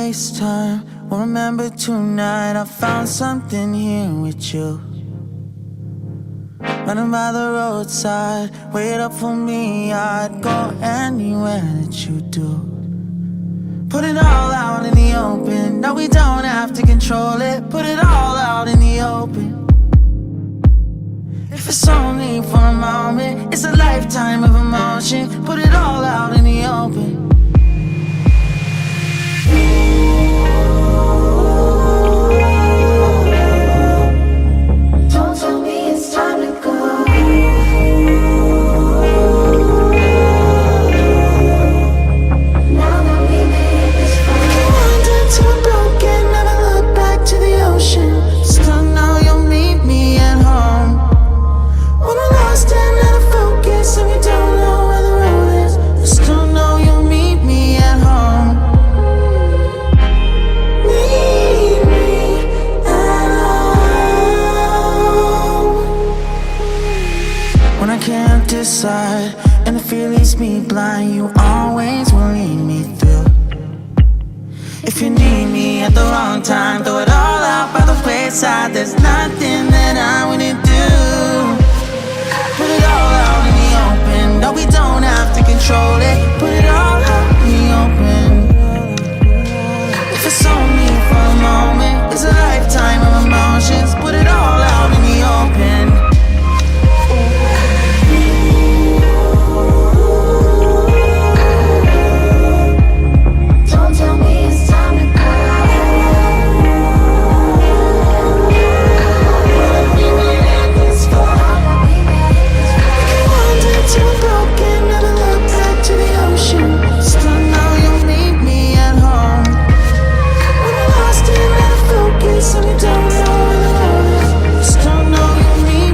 waste time. Won't remember tonight. I found something here with you. Running by the roadside, wait up for me. I'd go anywhere that you do. Put it all out in the open. No, we don't have to control it. Put it all out in the open. If it's only for a moment, it's a lifetime of emotion. Put it all out in the open. Don't tell me it's time to go. Now that we made this far, Wandered till I'm broken, never look back to the ocean. Still know you'll meet me at home. When we're lost and out of focus and we don't know where the road is, I still know you'll meet me at home. Meet me at home. When I can't decide and the fear leaves me blind, you always will lead me through. If you need me at the wrong time, throw it all out by the wayside. There's nothing that I wouldn't do. Put it all out in the open. No, we don't have to control it. Put it all out in the open. If it's only for a moment, it's a lifetime of emotions. Put it all out in the open. don't tell me it's time to go. We made it this far. Wandered till I'm broken, never look back to the ocean. Still know you'll meet me at home. When we're lost and out of focus and we don't know where the road is, still know you'll meet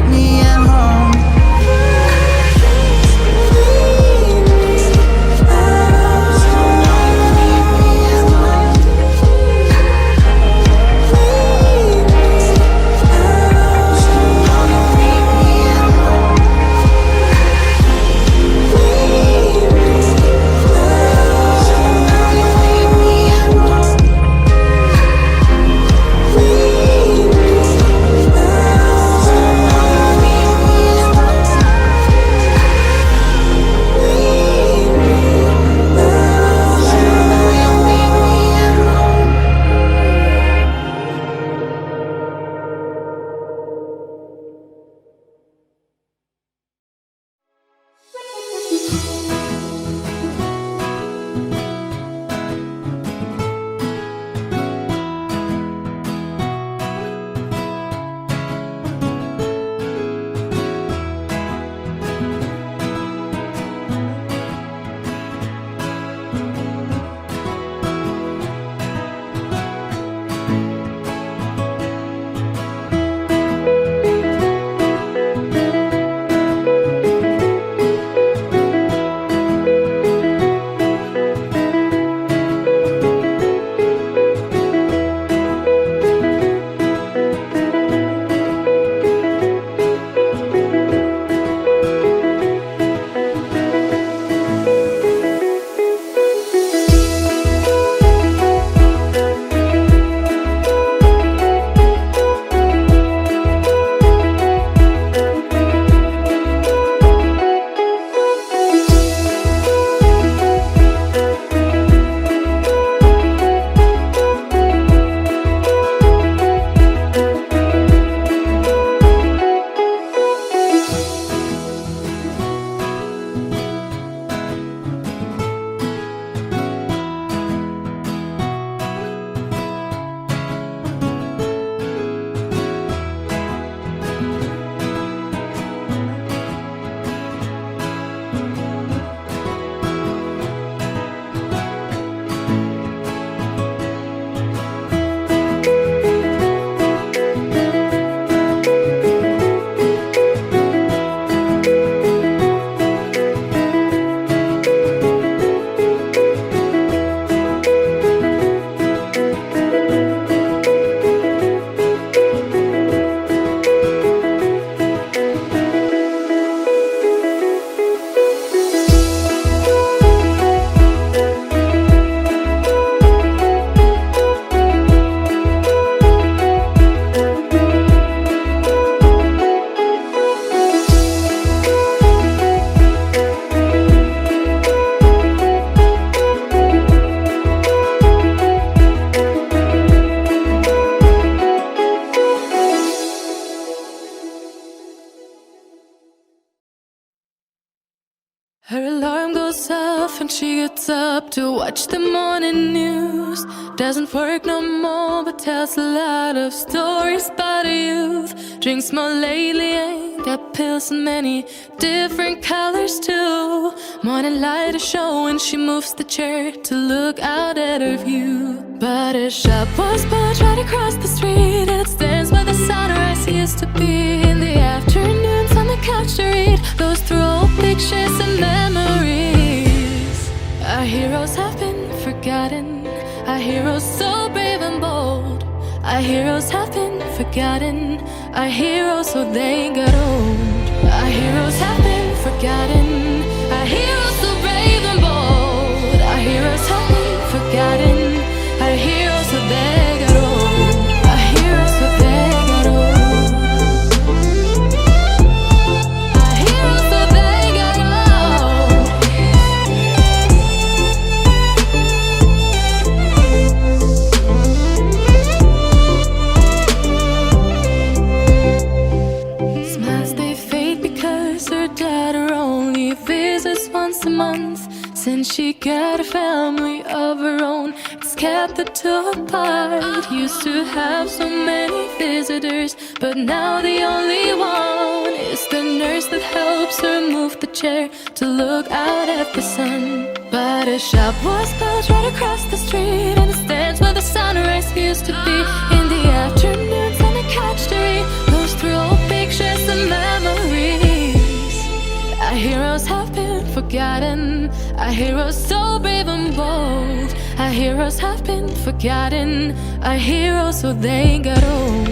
gets up to watch the morning news. Doesn't work no more, but tells a lot of stories about her youth. Drinks more lately, ain't got pills in many different colors too. Morning light is showing, she moves the chair to look out at her view. But her shop was built right across the street, and it stands where the sunrise used to be. In the afternoons on the couch to read those through old pictures and memories. Our heroes have been forgotten, our heroes so brave and bold. Our heroes have been forgotten, our heroes so they got old. Our heroes have been forgotten, our heroes so brave and bold. Our heroes have been forgotten, our heroes so they got old. Our heroes so they got old. Our heroes so they got old. Smiles they fade because her daughter only visits once a month. Since she got a family of her own, it's kept the two apart. Used to have so many visitors, but now the only one is the nurse that helps her move the chair to look out at the sun. But her shop was built right across the street, and it stands where the sunrise used to be. In the afternoons on the couch to read those through old pictures and memories. Our heroes have been forgotten, our heroes so brave and bold. Our heroes have been forgotten, our heroes so they got old.